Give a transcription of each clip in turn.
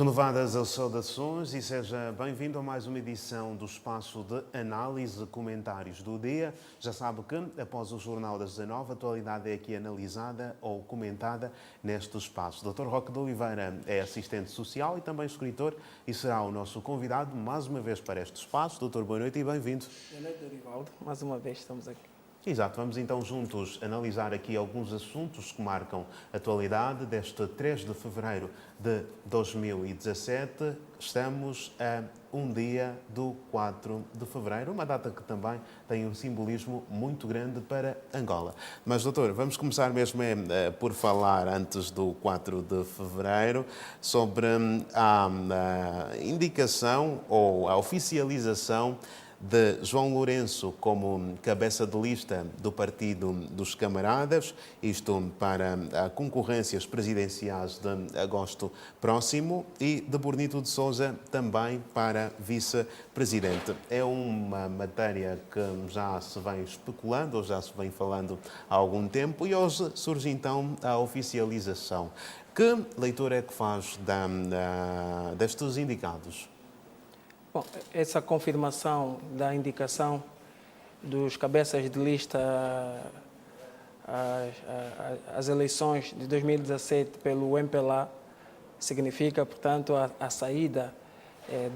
Renovadas as saudações e seja bem-vindo a mais uma edição do Espaço de Análise, Comentários do Dia. Já sabe que, após o Jornal das 19, a atualidade é aqui analisada ou comentada neste espaço. Dr. Roque de Oliveira é assistente social e também escritor e será o nosso convidado mais uma vez para este espaço. Doutor, boa noite e bem-vindo. Boa noite, Dorivaldo. Mais uma vez estamos aqui. Exato, vamos então juntos analisar aqui alguns assuntos que marcam a atualidade deste 3 de fevereiro de 2017. Estamos a um dia do 4 de fevereiro, uma data que também tem um simbolismo muito grande para Angola. Mas, doutor, vamos começar mesmo por falar, antes do 4 de fevereiro, sobre a indicação ou a oficialização de João Lourenço como cabeça de lista do Partido dos Camaradas, isto para concorrências presidenciais de agosto próximo, e de Bonito de Sousa também para vice-presidente. É uma matéria que já se vem especulando, ou já se vem falando há algum tempo, e hoje surge então a oficialização. Que leitura é que faz destes indicados? Bom, essa confirmação da indicação dos cabeças de lista às eleições de 2017 pelo MPLA significa, portanto, a saída,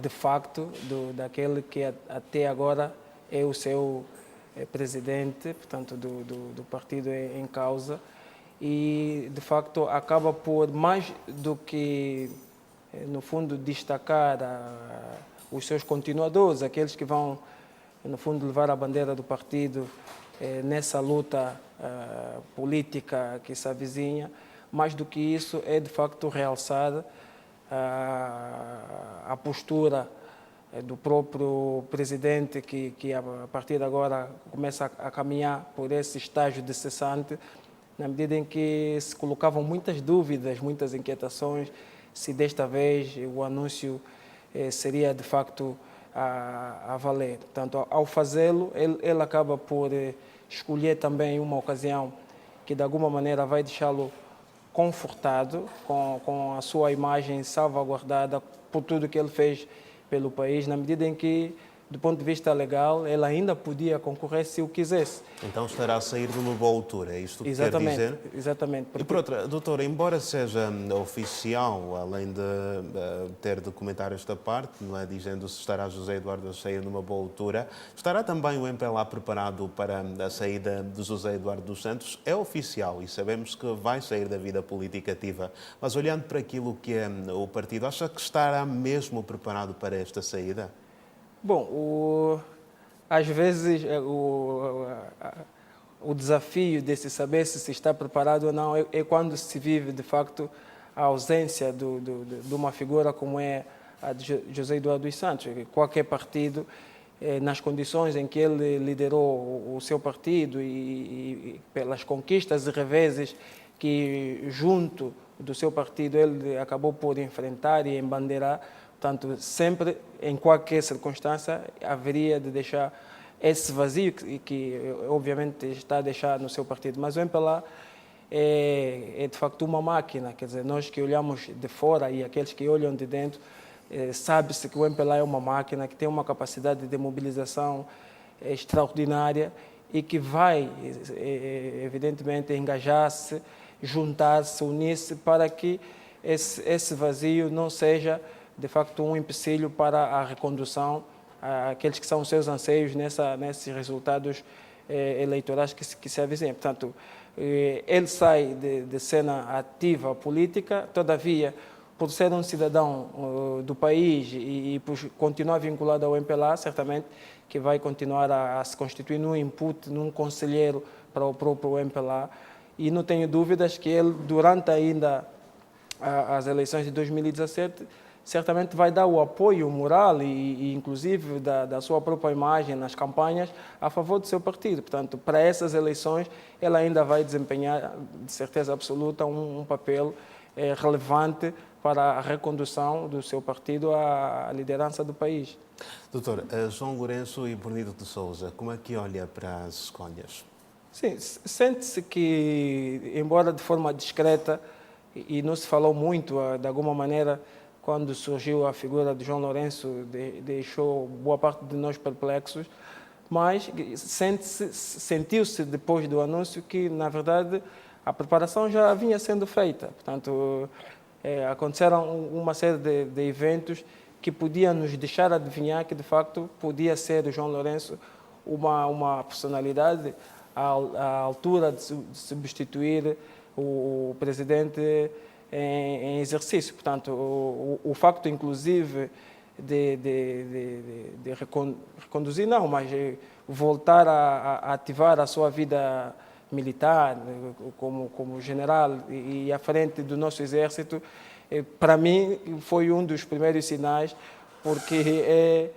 de facto, daquele que até agora é o seu presidente, portanto, do partido em causa, e, de facto, acaba por, mais do que, no fundo, destacar os seus continuadores, aqueles que vão, no fundo, levar a bandeira do partido nessa luta política que se avizinha. Mais do que isso, é de facto realçada a postura do próprio presidente que a partir de agora começa a caminhar por esse estágio de cessante, na medida em que se colocavam muitas dúvidas, muitas inquietações, se desta vez o anúncio seria de facto a valer. Portanto, ao fazê-lo, ele acaba por escolher também uma ocasião que de alguma maneira vai deixá-lo confortado, com a sua imagem salvaguardada por tudo que ele fez pelo país, na medida em que, do ponto de vista legal, ele ainda podia concorrer se o quisesse. Então estará a sair de uma boa altura, é isto que Exatamente, quer dizer? Exatamente. E por outra, doutor, embora seja oficial, além de ter de comentar esta parte, não é, dizendo se estará José Eduardo a sair numa boa altura, estará também o MPLA preparado para a saída de José Eduardo dos Santos? É oficial e sabemos que vai sair da vida política ativa, mas olhando para aquilo que é o partido, acha que estará mesmo preparado para esta saída? Bom, às vezes o desafio de se saber se está preparado ou não é quando se vive, de facto, a ausência de uma figura como é a de José Eduardo dos Santos. Qualquer partido, nas condições em que ele liderou o seu partido e pelas conquistas e reveses que, junto do seu partido, ele acabou por enfrentar e embandeirar, portanto, sempre, em qualquer circunstância, haveria de deixar esse vazio que obviamente está a deixar no seu partido. Mas o MPLA é de facto uma máquina, quer dizer, nós que olhamos de fora e aqueles que olham de dentro, sabe-se que o MPLA é uma máquina que tem uma capacidade de mobilização extraordinária e que vai, evidentemente, engajar-se, juntar-se, unir-se para que esse vazio não seja de facto um empecilho para a recondução àqueles que são os seus anseios nesses resultados eleitorais que se avizinham. Portanto, ele sai de cena ativa política, todavia, por ser um cidadão do país e por continuar vinculado ao MPLA, certamente que vai continuar a se constituir num input, num conselheiro para o próprio MPLA, e não tenho dúvidas que ele, durante ainda as eleições de 2017, certamente vai dar o apoio moral e inclusive da sua própria imagem nas campanhas a favor do seu partido. Portanto, para essas eleições, ele ainda vai desempenhar, de certeza absoluta, um papel relevante para a recondução do seu partido à liderança do país. Doutor, João Lourenço e Bonito de Sousa, como é que olha para as escolhas? Sim, sente-se que, embora de forma discreta, e não se falou muito, de alguma maneira, quando surgiu a figura de João Lourenço, deixou boa parte de nós perplexos, mas sentiu-se depois do anúncio que, na verdade, a preparação já vinha sendo feita. Portanto, aconteceram uma série de eventos que podiam nos deixar adivinhar que, de facto, podia ser o João Lourenço uma personalidade à altura de substituir o presidente em exercício. Portanto, o facto, inclusive, de reconduzir, não, mas voltar a ativar a sua vida militar como general e à frente do nosso exército, para mim foi um dos primeiros sinais, porque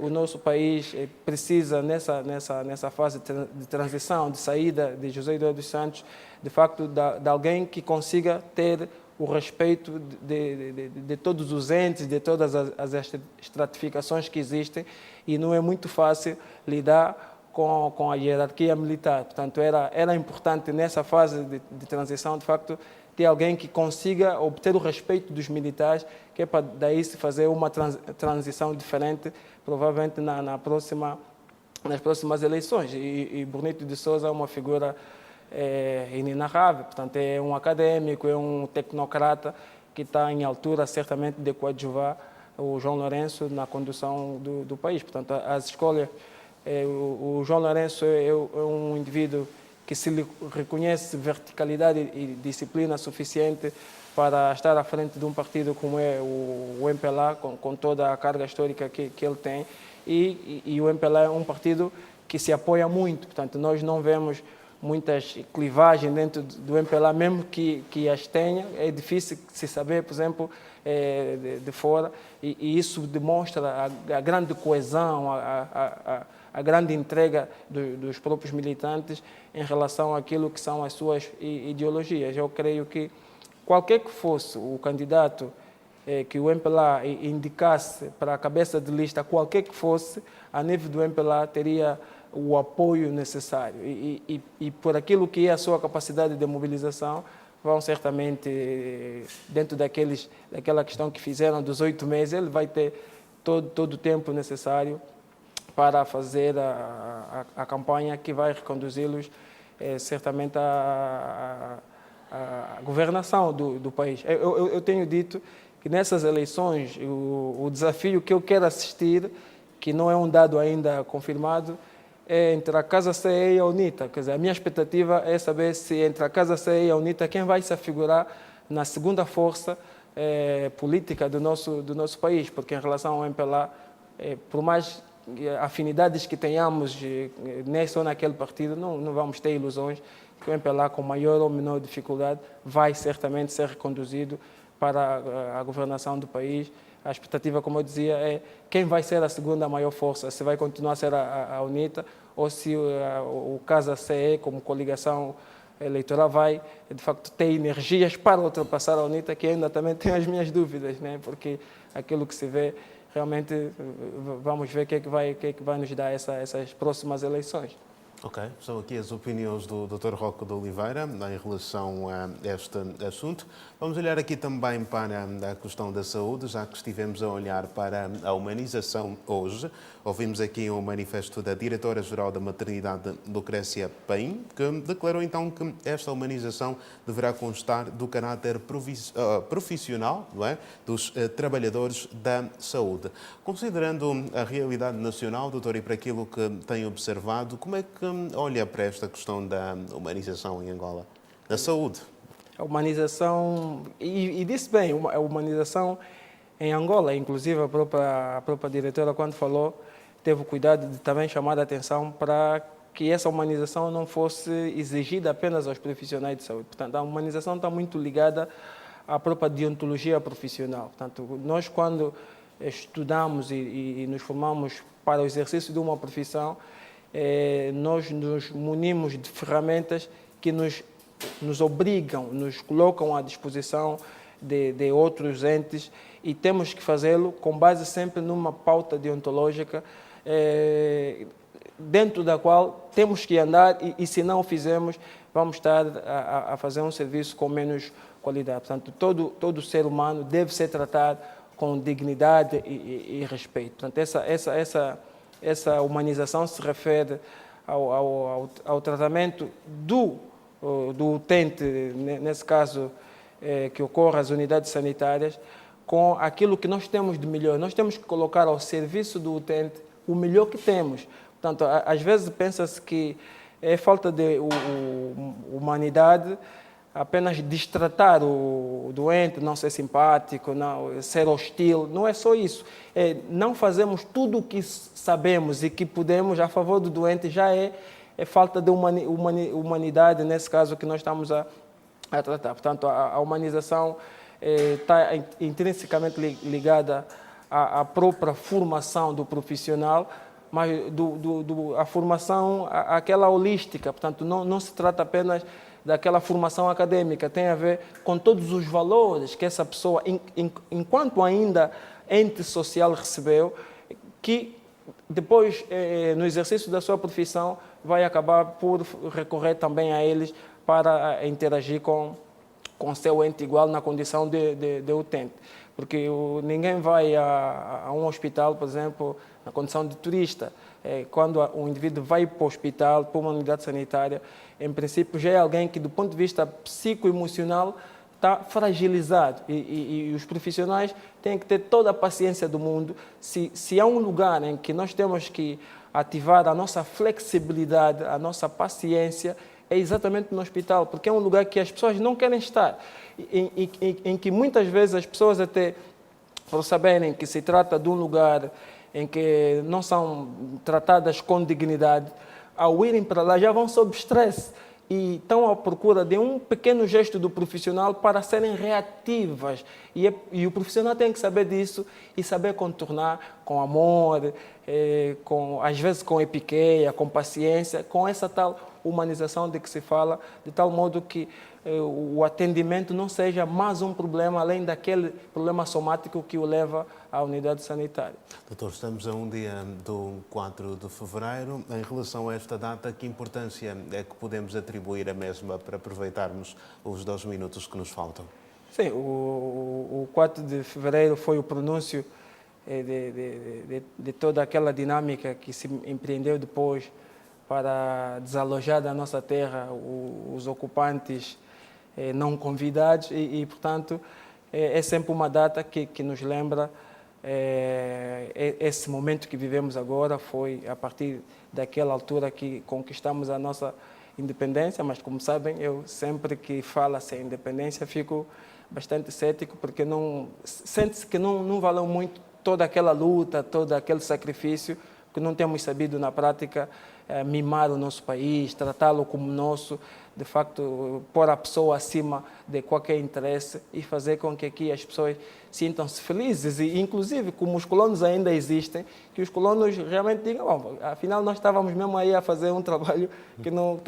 o nosso país precisa, nessa fase de transição, de saída de José Eduardo dos Santos, de facto, de alguém que consiga ter o respeito de todos os entes, de todas as estratificações que existem, e não é muito fácil lidar com a hierarquia militar. Portanto, era importante nessa fase de transição, de facto, ter alguém que consiga obter o respeito dos militares, que é para daí se fazer uma transição diferente, provavelmente nas próximas eleições. E Bonito de Sousa é uma figura inenarrável, portanto, é um acadêmico, é um tecnocrata que está em altura, certamente, de coadjuvar o João Lourenço na condução do país. Portanto, as escolhas... O João Lourenço é um indivíduo que se lhe reconhece verticalidade e disciplina suficiente para estar à frente de um partido como é o MPLA, com toda a carga histórica que ele tem, e o MPLA é um partido que se apoia muito. Portanto, nós não vemos muitas clivagens dentro do MPLA, mesmo que as tenha, é difícil se saber, por exemplo, de fora, e isso demonstra a grande coesão, a grande entrega dos próprios militantes em relação àquilo que são as suas ideologias. Eu creio que qualquer que fosse o candidato que o MPLA indicasse para a cabeça de lista, qualquer que fosse, a nível do MPLA teria o apoio necessário. E por aquilo que é a sua capacidade de mobilização, vão certamente, dentro daquela questão que fizeram dos 8 meses, ele vai ter todo o tempo necessário para fazer a campanha que vai reconduzi-los certamente à governação do país. Eu tenho dito que nessas eleições o desafio que eu quero assistir, que não é um dado ainda confirmado, é entre a Casa CE e a UNITA. Quer dizer, a minha expectativa é saber se entre a Casa CE e a UNITA quem vai se afigurar na segunda força política do nosso país, porque em relação ao MPLA, por mais afinidades que tenhamos nesse ou naquele partido, não vamos ter ilusões que o MPLA, com maior ou menor dificuldade, vai certamente ser reconduzido para a governação do país. A expectativa, como eu dizia, é quem vai ser a segunda maior força, se vai continuar a ser a UNITA ou se o Casa CE, como coligação eleitoral, vai, de facto, ter energias para ultrapassar a UNITA, que ainda também tenho as minhas dúvidas, né? Porque aquilo que se vê, realmente, vamos ver o que é que vai nos dar essas próximas eleições. Ok, são aqui as opiniões do Dr. Roque de Oliveira em relação a este assunto. Vamos olhar aqui também para a questão da saúde, já que estivemos a olhar para a humanização hoje. Ouvimos aqui um manifesto da Diretora-Geral da Maternidade, Lucrécia Paim, que declarou então que esta humanização deverá constar do caráter profissional, não é, dos trabalhadores da saúde. Considerando a realidade nacional, doutor, e para aquilo que tem observado, como é que olha para esta questão da humanização em Angola, da saúde? A humanização, e disse bem, a humanização em Angola, inclusive a própria diretora, quando falou, teve o cuidado de também chamar a atenção para que essa humanização não fosse exigida apenas aos profissionais de saúde. Portanto, a humanização está muito ligada à própria deontologia profissional. Portanto, nós, quando estudamos e nos formamos para o exercício de uma profissão, nós nos munimos de ferramentas que nos obrigam, nos colocam à disposição de outros entes, e temos que fazê-lo com base sempre numa pauta deontológica dentro da qual temos que andar, e se não o fizermos, vamos estar a fazer um serviço com menos qualidade. Portanto, todo ser humano deve ser tratado com dignidade e respeito. Portanto, essa humanização se refere ao tratamento do utente, nesse caso, que ocorre às unidades sanitárias, com aquilo que nós temos de melhor. Nós temos que colocar ao serviço do utente o melhor que temos. Portanto, às vezes pensa-se que é falta de humanidade apenas destratar o doente, não ser simpático, não ser hostil. Não é só isso. Não fazemos tudo o que sabemos e que podemos a favor do doente, já é falta de humanidade, nesse caso que nós estamos a tratar. Portanto, a humanização está intrinsecamente ligada à própria formação do profissional, mas a formação, aquela holística. Portanto, não se trata apenas daquela formação acadêmica, tem a ver com todos os valores que essa pessoa, enquanto ainda ente social, recebeu, que depois, no exercício da sua profissão, vai acabar por recorrer também a eles para interagir com seu ente igual na condição de utente. Porque ninguém vai a um hospital, por exemplo, na condição de turista. Quando o indivíduo vai para o hospital, para uma unidade sanitária, em princípio já é alguém que, do ponto de vista psicoemocional, está fragilizado. E os profissionais têm que ter toda a paciência do mundo. Se há um lugar em que nós temos que ativar a nossa flexibilidade, a nossa paciência, é exatamente no hospital, porque é um lugar que as pessoas não querem estar, em que muitas vezes as pessoas, até por saberem que se trata de um lugar em que não são tratadas com dignidade, ao irem para lá já vão sob estresse e estão à procura de um pequeno gesto do profissional para serem reativas. E o profissional tem que saber disso e saber contornar com amor, às vezes com epiqueia, com paciência, com essa tal humanização de que se fala, de tal modo que o atendimento não seja mais um problema, além daquele problema somático que o leva à unidade sanitária. Doutor, estamos a um dia do 4 de fevereiro. Em relação a esta data, que importância é que podemos atribuir a mesma para aproveitarmos os 2 minutos que nos faltam? Sim, o 4 de fevereiro foi o pronúncio de toda aquela dinâmica que se empreendeu depois para desalojar da nossa terra os ocupantes não convidados e, portanto, é sempre uma data que nos lembra esse momento que vivemos agora. Foi a partir daquela altura que conquistamos a nossa independência, mas, como sabem, eu sempre que falo-se em independência fico bastante cético, porque sente-se que não valeu muito toda aquela luta, todo aquele sacrifício, que não temos sabido na prática mimar o nosso país, tratá-lo como nosso, de facto pôr a pessoa acima de qualquer interesse e fazer com que aqui as pessoas sintam-se felizes e, inclusive, como os colonos ainda existem, que os colonos realmente digam, bom, afinal nós estávamos mesmo aí a fazer um trabalho que não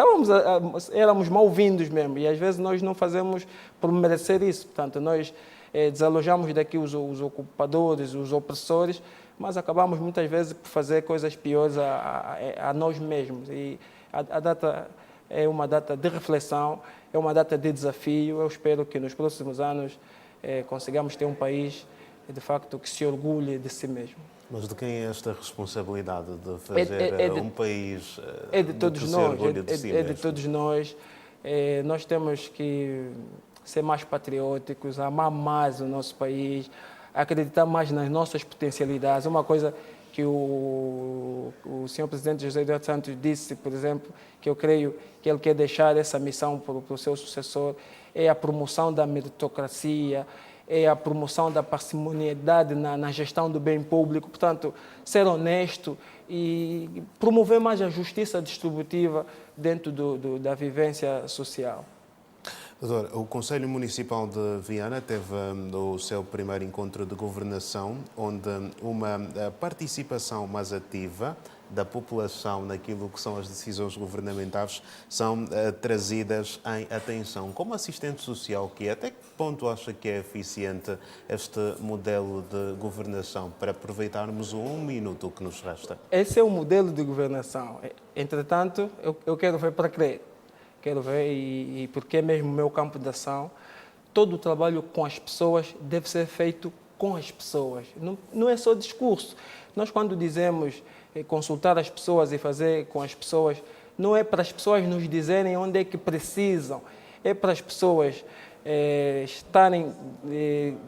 éramos mal-vindos mesmo, e às vezes nós não fazemos por merecer isso. Portanto, nós desalojamos daqui os ocupadores, os opressores, mas acabamos muitas vezes por fazer coisas piores a nós mesmos. E a data é uma data de reflexão, é uma data de desafio. Eu espero que nos próximos anos consigamos ter um país, de facto, que se orgulhe de si mesmo. Mas de quem é esta responsabilidade de fazer um país de todos que se nós, orgulhe de si mesmo? de todos nós. Nós temos que ser mais patrióticos, amar mais o nosso país, acreditar mais nas nossas potencialidades. Uma coisa que o senhor presidente José Eduardo Santos disse, por exemplo, que eu creio que ele quer deixar essa missão para o seu sucessor, é a promoção da meritocracia, é a promoção da parcimonialidade na gestão do bem público. Portanto, ser honesto e promover mais a justiça distributiva dentro da vivência social. Doutor, o Conselho Municipal de Viana teve o seu primeiro encontro de governação, onde uma participação mais ativa da população naquilo que são as decisões governamentais são trazidas em atenção. Como assistente social que é, até que ponto acha que é eficiente este modelo de governação para aproveitarmos o 1 minuto que nos resta? Esse é o modelo de governação. Entretanto, eu quero ver para crer. Quero ver, e porque é mesmo o meu campo de ação, todo o trabalho com as pessoas deve ser feito com as pessoas. Não é só discurso. Nós, quando dizemos consultar as pessoas e fazer com as pessoas, não é para as pessoas nos dizerem onde é que precisam, é para as pessoas estarem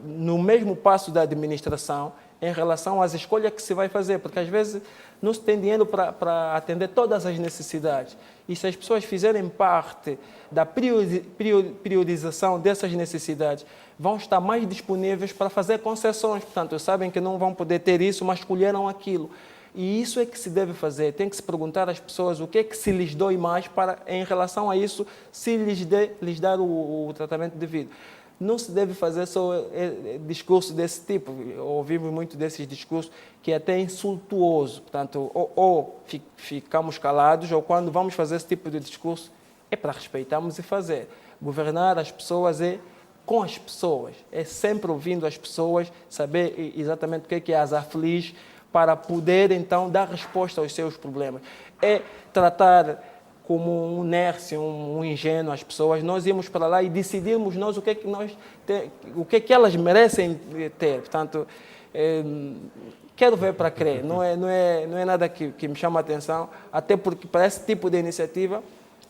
no mesmo passo da administração em relação às escolhas que se vai fazer, porque às vezes não se tem dinheiro para atender todas as necessidades. E se as pessoas fizerem parte da priorização dessas necessidades, vão estar mais disponíveis para fazer concessões. Portanto, sabem que não vão poder ter isso, mas escolheram aquilo. E isso é que se deve fazer. Tem que se perguntar às pessoas o que é que se lhes dói mais para, em relação a isso, se lhes dar o tratamento devido. Não se deve fazer só discurso desse tipo. Ouvimos muito desses discursos que é até insultuoso. Portanto, ou ficamos calados, ou quando vamos fazer esse tipo de discurso, é para respeitarmos e fazer. Governar as pessoas é com as pessoas. É sempre ouvindo as pessoas, saber exatamente o que as aflige, para poder, então, dar resposta aos seus problemas. É tratar como um nércio, um ingênuo as pessoas, nós irmos para lá e decidirmos nós o que é que elas merecem ter. Portanto, quero ver para crer, não é nada que me chama a atenção, até porque para esse tipo de iniciativa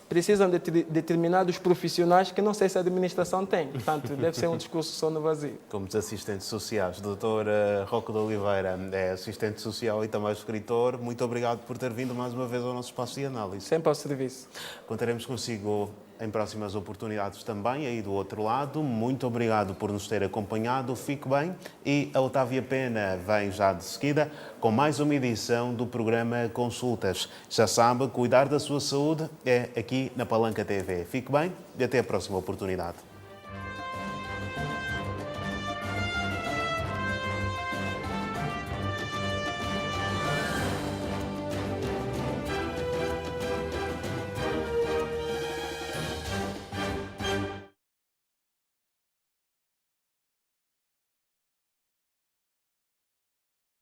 precisam de determinados profissionais que não sei se a administração tem. Portanto, deve ser um discurso só no vazio. Como os assistentes sociais, Dr. Roque de Oliveira é assistente social e também escritor. Muito obrigado por ter vindo mais uma vez ao nosso espaço de análise. Sempre ao serviço. Contaremos consigo em próximas oportunidades também, aí do outro lado. Muito obrigado por nos ter acompanhado. Fique bem e a Otávia Pena vem já de seguida com mais uma edição do programa Consultas. Já sabe, cuidar da sua saúde é aqui na Palanca TV. Fique bem e até a próxima oportunidade.